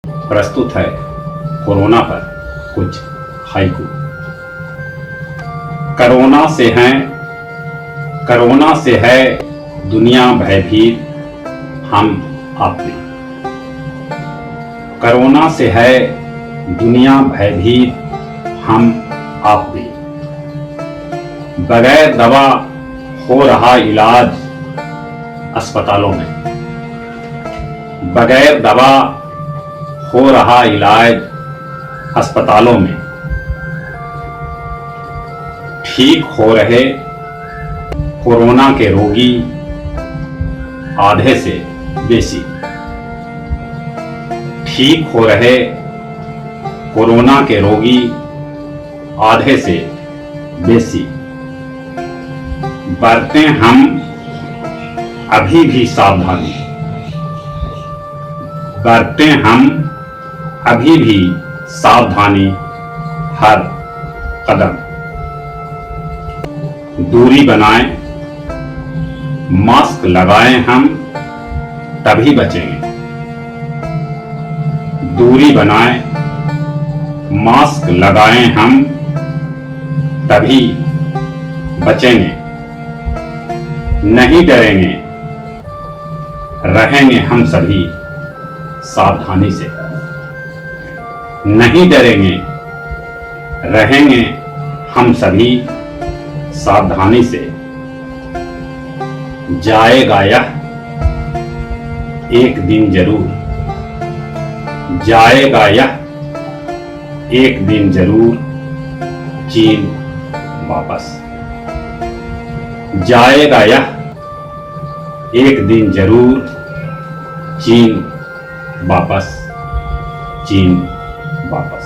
प्रस्तुत है कोरोना पर कुछ हाइकू। कोरोना से है दुनिया भयभीत, हम आप में। कोरोना से है दुनिया भयभीत, हम आप में। बगैर दवा हो रहा इलाज अस्पतालों में। बगैर दवा हो रहा इलाज अस्पतालों में। ठीक हो रहे कोरोना के रोगी आधे से बेसी। ठीक हो रहे कोरोना के रोगी आधे से बेसी। बरतें हम अभी भी सावधानी। बरतें हम अभी भी सावधानी हर कदम। दूरी बनाएं, मास्क लगाएं, हम तभी बचेंगे। दूरी बनाएं, मास्क लगाएं, हम तभी बचेंगे। नहीं डरेंगे, रहेंगे हम सभी सावधानी से। नहीं डरेंगे, रहेंगे हम सभी सावधानी से। जाएगा यह एक दिन जरूर। जाएगा यह एक दिन जरूर चीन वापस। जाएगा यह एक दिन जरूर चीन वापस। चीन वापस।